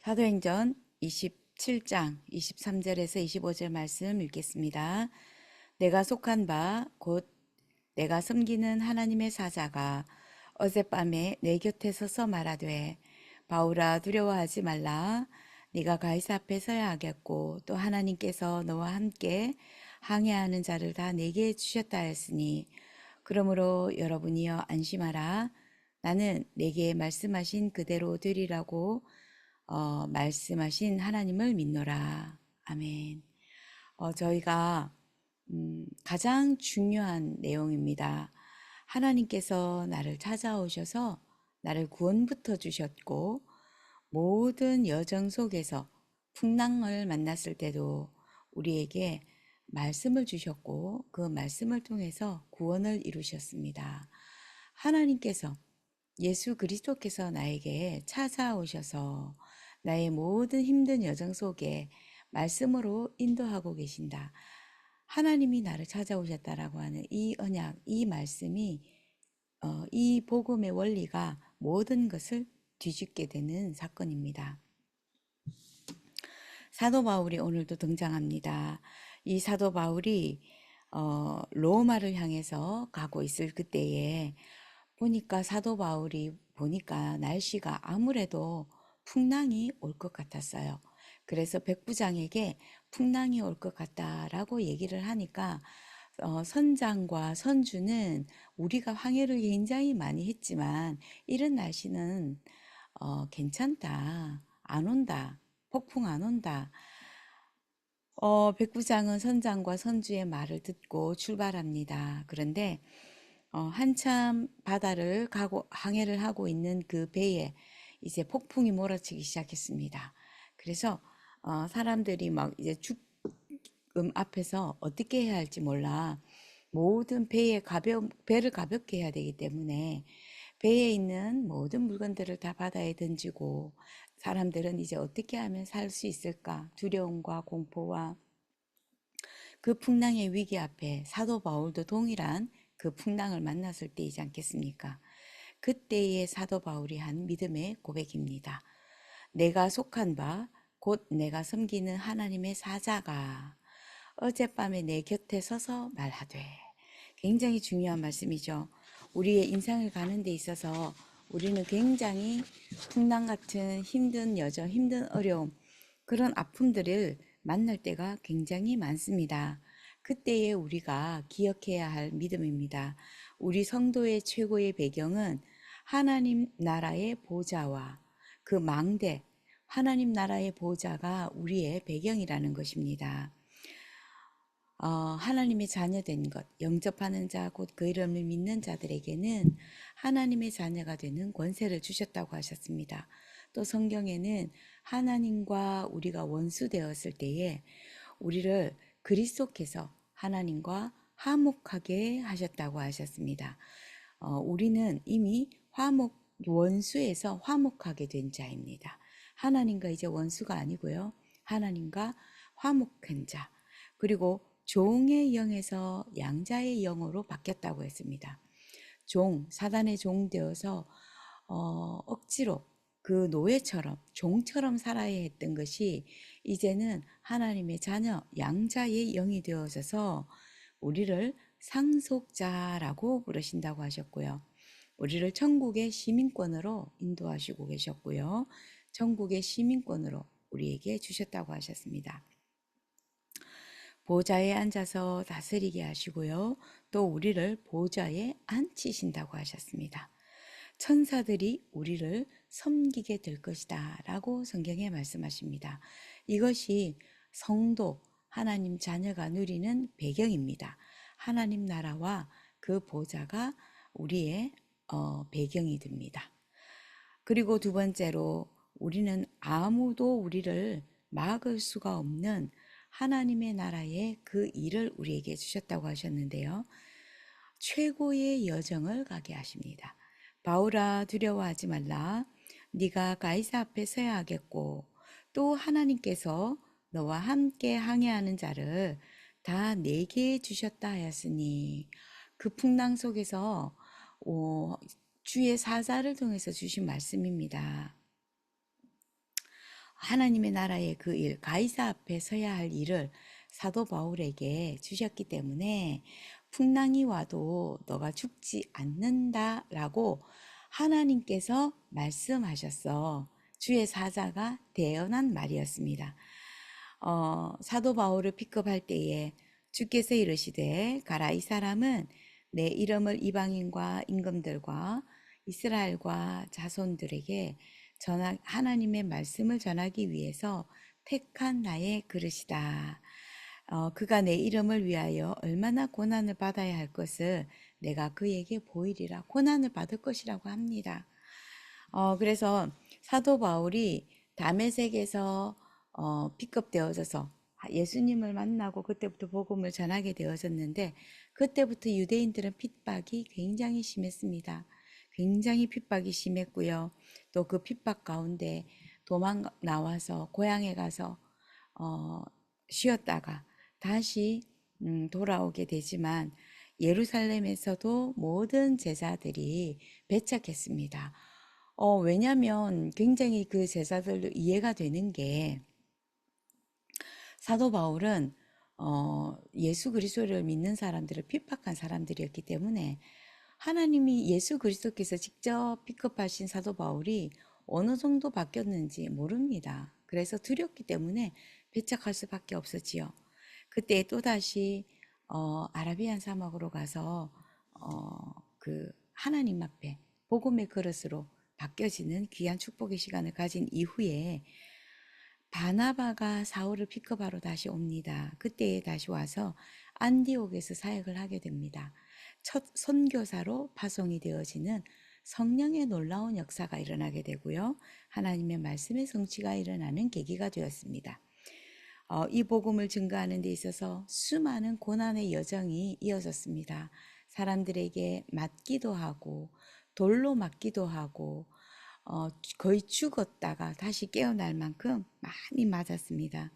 사도행전 27장 23절에서 25절 말씀 읽겠습니다. 내가 속한 바 곧 내가 섬기는 하나님의 사자가 어젯밤에 내 곁에 서서 말하되 바울아 두려워하지 말라. 네가 가이사 앞에 서야 하겠고 또 하나님께서 너와 함께 항해하는 자를 다 내게 주셨다 하였으니 그러므로 여러분이여 안심하라. 나는 내게 말씀하신 그대로 되리라고 말씀하신 하나님을 믿노라. 아멘. 저희가 가장 중요한 내용입니다. 하나님께서 나를 찾아오셔서 나를 구원부터 주셨고 모든 여정 속에서 풍랑을 만났을 때도 우리에게 말씀을 주셨고 그 말씀을 통해서 구원을 이루셨습니다. 하나님께서 예수 그리스도께서 나에게 찾아오셔서 나의 모든 힘든 여정 속에 말씀으로 인도하고 계신다. 하나님이 나를 찾아오셨다라고 하는 이 언약, 이 말씀이 이 복음의 원리가 모든 것을 뒤집게 되는 사건입니다. 사도 바울이 오늘도 등장합니다. 이 사도 바울이 로마를 향해서 가고 있을 그때에 보니까 사도 바울이 보니까 날씨가 아무래도 풍랑이 올 것 같았어요. 그래서 백부장에게 풍랑이 올 것 같다라고 얘기를 하니까 선장과 선주는 우리가 항해를 굉장히 많이 했지만 이런 날씨는 괜찮다. 안 온다. 폭풍 안 온다. 백부장은 선장과 선주의 말을 듣고 출발합니다. 그런데 한참 바다를 가고 항해를 하고 있는 그 배에 이제 폭풍이 몰아치기 시작했습니다. 그래서 사람들이 막 이제 죽음 앞에서 어떻게 해야 할지 몰라. 모든 배를 가볍게 해야 되기 때문에 배에 있는 모든 물건들을 다 바다에 던지고 사람들은 이제 어떻게 하면 살 수 있을까? 두려움과 공포와 그 풍랑의 위기 앞에 사도 바울도 동일한 그 풍랑을 만났을 때이지 않겠습니까? 그때의 사도 바울이 한 믿음의 고백입니다. 내가 속한 바 곧 내가 섬기는 하나님의 사자가 어젯밤에 내 곁에 서서 말하되. 굉장히 중요한 말씀이죠. 우리의 인생을 가는 데 있어서 우리는 굉장히 풍랑 같은 힘든 여정, 힘든 어려움, 그런 아픔들을 만날 때가 굉장히 많습니다. 그때에 우리가 기억해야 할 믿음입니다. 우리 성도의 최고의 배경은 하나님 나라의 보좌와 그 망대, 하나님 나라의 보좌가 우리의 배경이라는 것입니다. 하나님의 자녀된 것, 영접하는 자, 곧 그 이름을 믿는 자들에게는 하나님의 자녀가 되는 권세를 주셨다고 하셨습니다. 또 성경에는 하나님과 우리가 원수 되었을 때에 우리를 그리스도께서 하나님과 화목하게 하셨다고 하셨습니다. 우리는 이미 원수에서 화목하게 된 자입니다. 하나님과 이제 원수가 아니고요. 하나님과 화목한 자. 그리고 종의 영에서 양자의 영으로 바뀌었다고 했습니다. 사단의 종 되어서 억지로 그 노예처럼 종처럼 살아야 했던 것이 이제는 하나님의 자녀 양자의 영이 되어져서 우리를 상속자라고 부르신다고 하셨고요. 우리를 천국의 시민권으로 인도하시고 계셨고요. 천국의 시민권으로 우리에게 주셨다고 하셨습니다. 보좌에 앉아서 다스리게 하시고요. 또 우리를 보좌에 앉히신다고 하셨습니다. 천사들이 우리를 섬기게 될 것이다 라고 성경에 말씀하십니다. 이것이 성도, 하나님 자녀가 누리는 배경입니다. 하나님 나라와 그 보좌가 우리의 배경이 됩니다. 그리고 두 번째로 우리는 아무도 우리를 막을 수가 없는 하나님의 나라의 그 일을 우리에게 주셨다고 하셨는데요. 최고의 여정을 가게 하십니다. 바울아 두려워하지 말라. 네가 가이사 앞에 서야 하겠고 또 하나님께서 너와 함께 항해하는 자를 다 내게 주셨다 하였으니 그 풍랑 속에서 주의 사자를 통해서 주신 말씀입니다. 하나님의 나라의 그 일, 가이사 앞에 서야 할 일을 사도 바울에게 주셨기 때문에 풍랑이 와도 너가 죽지 않는다라고 하나님께서 말씀하셨어. 주의 사자가 대언한 말이었습니다. 사도 바울을 픽업할 때에 주께서 이르시되 가라, 이 사람은 내 이름을 이방인과 임금들과 이스라엘과 자손들에게 하나님의 말씀을 전하기 위해서 택한 나의 그릇이다. 그가 내 이름을 위하여 얼마나 고난을 받아야 할 것을 내가 그에게 보이리라. 고난을 받을 것이라고 합니다. 그래서 사도 바울이 다메섹에서 픽업되어져서 예수님을 만나고 그때부터 복음을 전하게 되어졌는데, 그때부터 유대인들은 핍박이 굉장히 심했습니다. 굉장히 핍박이 심했고요. 또 그 핍박 가운데 도망 나와서 고향에 가서 쉬었다가 다시 돌아오게 되지만, 예루살렘에서도 모든 제자들이 배척했습니다. 왜냐면 굉장히 그 제자들도 이해가 되는 게, 사도 바울은 예수 그리스도를 믿는 사람들을 핍박한 사람들이었기 때문에 하나님이 예수 그리스도께서 직접 픽업하신 사도 바울이 어느 정도 바뀌었는지 모릅니다. 그래서 두렵기 때문에 배척할 수밖에 없었지요. 그때 또다시 아라비안 사막으로 가서 그 하나님 앞에 복음의 그릇으로 바뀌어지는 귀한 축복의 시간을 가진 이후에 바나바가 사울을 픽업하러 다시 옵니다. 그때에 다시 와서 안디옥에서 사역을 하게 됩니다. 첫 선교사로 파송이 되어지는 성령의 놀라운 역사가 일어나게 되고요. 하나님의 말씀의 성취가 일어나는 계기가 되었습니다. 이 복음을 증거하는 데 있어서 수많은 고난의 여정이 이어졌습니다. 사람들에게 맞기도 하고 돌로 맞기도 하고 거의 죽었다가 다시 깨어날 만큼 많이 맞았습니다.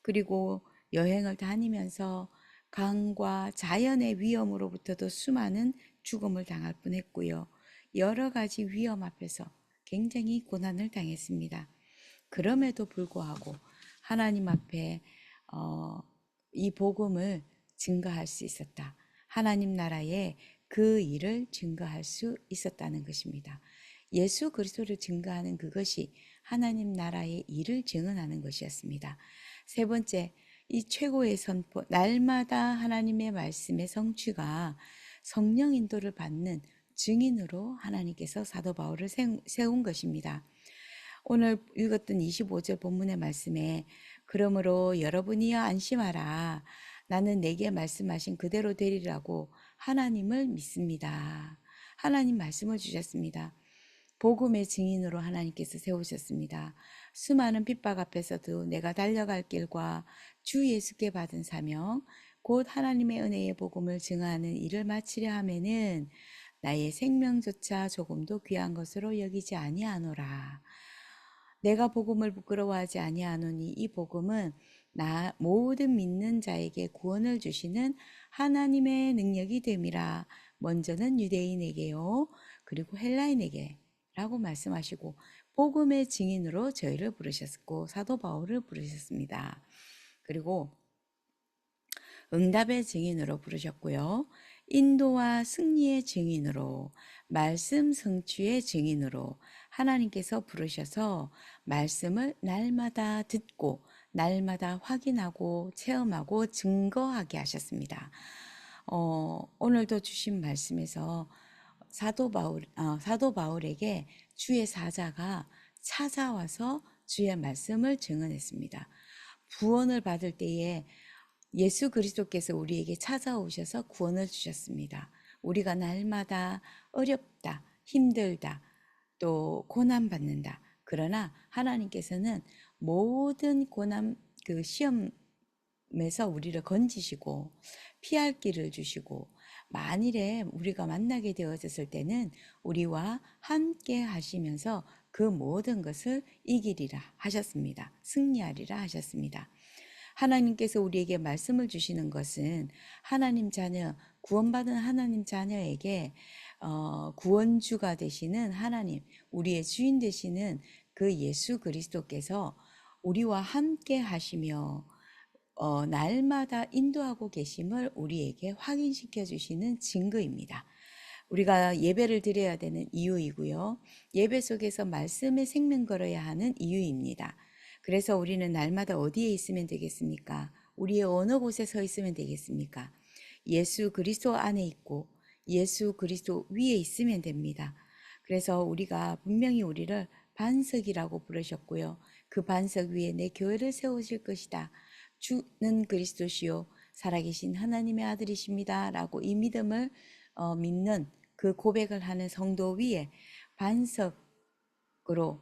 그리고 여행을 다니면서 강과 자연의 위험으로부터도 수많은 죽음을 당할 뻔했고요. 여러 가지 위험 앞에서 굉장히 고난을 당했습니다. 그럼에도 불구하고 하나님 앞에 이 복음을 증거할 수 있었다. 하나님 나라의 그 일을 증거할 수 있었다는 것입니다. 예수 그리스도를 증거하는 그것이 하나님 나라의 일을 증언하는 것이었습니다. 세 번째, 이 최고의 선포, 날마다 하나님의 말씀의 성취가 성령 인도를 받는 증인으로 하나님께서 사도 바울을 세운 것입니다. 오늘 읽었던 25절 본문의 말씀에 그러므로 여러분이여 안심하라. 나는 내게 말씀하신 그대로 되리라고 하나님을 믿습니다. 하나님 말씀을 주셨습니다. 복음의 증인으로 하나님께서 세우셨습니다. 수많은 핍박 앞에서도 내가 달려갈 길과 주 예수께 받은 사명, 곧 하나님의 은혜의 복음을 증하는 일을 마치려 하면은 나의 생명조차 조금도 귀한 것으로 여기지 아니하노라. 내가 복음을 부끄러워하지 아니하노니 이 복음은 나 모든 믿는 자에게 구원을 주시는 하나님의 능력이 됨이라. 먼저는 유대인에게요, 그리고 헬라인에게 라고 말씀하시고 복음의 증인으로 저희를 부르셨고 사도 바울을 부르셨습니다. 그리고 응답의 증인으로 부르셨고요. 인도와 승리의 증인으로, 말씀 성취의 증인으로 하나님께서 부르셔서 말씀을 날마다 듣고 날마다 확인하고 체험하고 증거하게 하셨습니다. 오늘도 주신 말씀에서 사도 바울에게 주의 사자가 찾아와서 주의 말씀을 증언했습니다. 구원을 받을 때에 예수 그리스도께서 우리에게 찾아오셔서 구원을 주셨습니다. 우리가 날마다 어렵다, 힘들다, 또 고난받는다. 그러나 하나님께서는 모든 고난, 그 시험에서 우리를 건지시고 피할 길을 주시고, 만일에 우리가 만나게 되어졌을 때는 우리와 함께 하시면서 그 모든 것을 이기리라 하셨습니다. 승리하리라 하셨습니다. 하나님께서 우리에게 말씀을 주시는 것은 하나님 자녀, 구원받은 하나님 자녀에게 구원주가 되시는 하나님, 우리의 주인 되시는 그 예수 그리스도께서 우리와 함께 하시며 날마다 인도하고 계심을 우리에게 확인시켜 주시는 증거입니다. 우리가 예배를 드려야 되는 이유이고요. 예배 속에서 말씀의 생명 걸어야 하는 이유입니다. 그래서 우리는 날마다 어디에 있으면 되겠습니까? 우리의 어느 곳에 서 있으면 되겠습니까? 예수 그리스도 안에 있고 예수 그리스도 위에 있으면 됩니다. 그래서 우리가 분명히 우리를 반석이라고 부르셨고요. 그 반석 위에 내 교회를 세우실 것이다. 주는 그리스도시요 살아계신 하나님의 아들이십니다. 라고 이 믿음을 믿는 그 고백을 하는 성도 위에 반석으로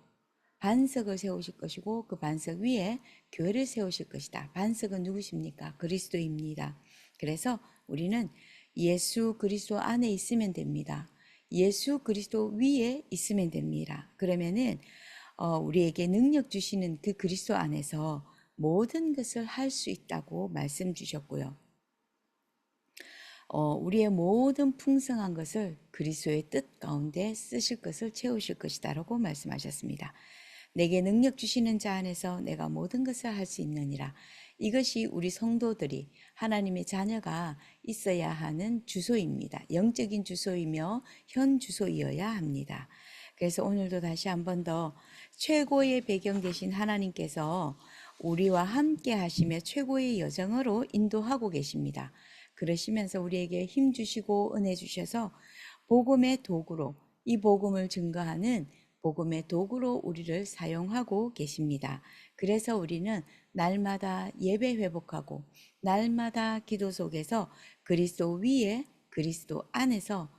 반석을 세우실 것이고 그 반석 위에 교회를 세우실 것이다. 반석은 누구십니까? 그리스도입니다. 그래서 우리는 예수 그리스도 안에 있으면 됩니다. 예수 그리스도 위에 있으면 됩니다. 그러면은 우리에게 능력 주시는 그 그리스도 안에서 모든 것을 할 수 있다고 말씀 주셨고요. 우리의 모든 풍성한 것을 그리스도의 뜻 가운데 쓰실 것을 채우실 것이다라고 말씀하셨습니다. 내게 능력 주시는 자 안에서 내가 모든 것을 할 수 있느니라. 이것이 우리 성도들이 하나님의 자녀가 있어야 하는 주소입니다. 영적인 주소이며 현 주소이어야 합니다. 그래서 오늘도 다시 한 번 더 최고의 배경 되신 하나님께서 우리와 함께 하시며 최고의 여정으로 인도하고 계십니다. 그러시면서 우리에게 힘 주시고 은혜 주셔서 복음의 도구로 이 복음을 증거하는 복음의 도구로 우리를 사용하고 계십니다. 그래서 우리는 날마다 예배 회복하고 날마다 기도 속에서 그리스도 위에 그리스도 안에서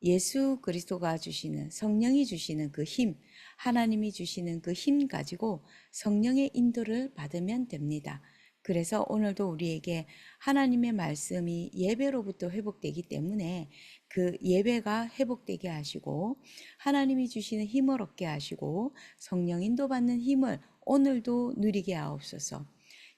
예수 그리스도가 주시는 성령이 주시는 그 힘, 하나님이 주시는 그 힘 가지고 성령의 인도를 받으면 됩니다. 그래서 오늘도 우리에게 하나님의 말씀이 예배로부터 회복되기 때문에 그 예배가 회복되게 하시고 하나님이 주시는 힘을 얻게 하시고 성령 인도받는 힘을 오늘도 누리게 하옵소서.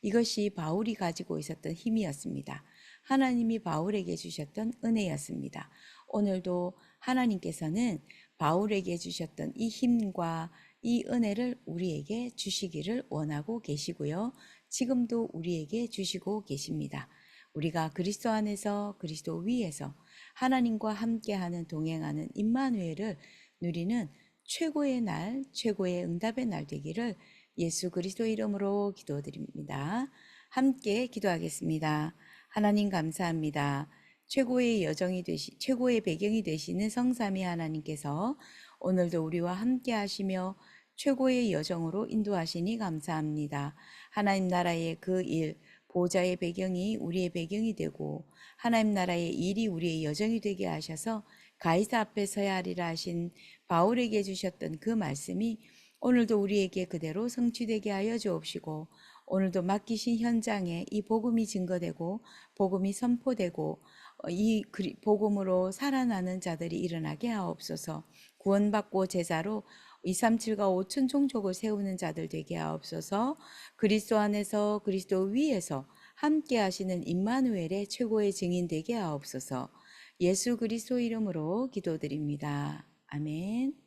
이것이 바울이 가지고 있었던 힘이었습니다. 하나님이 바울에게 주셨던 은혜였습니다. 오늘도 하나님께서는 바울에게 주셨던 이 힘과 이 은혜를 우리에게 주시기를 원하고 계시고요. 지금도 우리에게 주시고 계십니다. 우리가 그리스도 안에서 그리스도 위에서 하나님과 함께하는 동행하는 임마누엘을 누리는 최고의 날, 최고의 응답의 날 되기를 예수 그리스도 이름으로 기도드립니다. 함께 기도하겠습니다. 하나님 감사합니다. 최고의 여정이 최고의 배경이 되시는 성삼위 하나님께서 오늘도 우리와 함께 하시며 최고의 여정으로 인도하시니 감사합니다. 하나님 나라의 그 일, 보좌의 배경이 우리의 배경이 되고 하나님 나라의 일이 우리의 여정이 되게 하셔서 가이사 앞에 서야 하리라 하신 바울에게 주셨던 그 말씀이 오늘도 우리에게 그대로 성취되게 하여 주옵시고 오늘도 맡기신 현장에 이 복음이 증거되고 복음이 선포되고 이 복음으로 살아나는 자들이 일어나게 하옵소서. 구원받고 제자로 237과 5천 종족을 세우는 자들 되게 하옵소서. 그리스도 안에서 그리스도 위에서 함께 하시는 임마누엘의 최고의 증인 되게 하옵소서. 예수 그리스도 이름으로 기도드립니다. 아멘.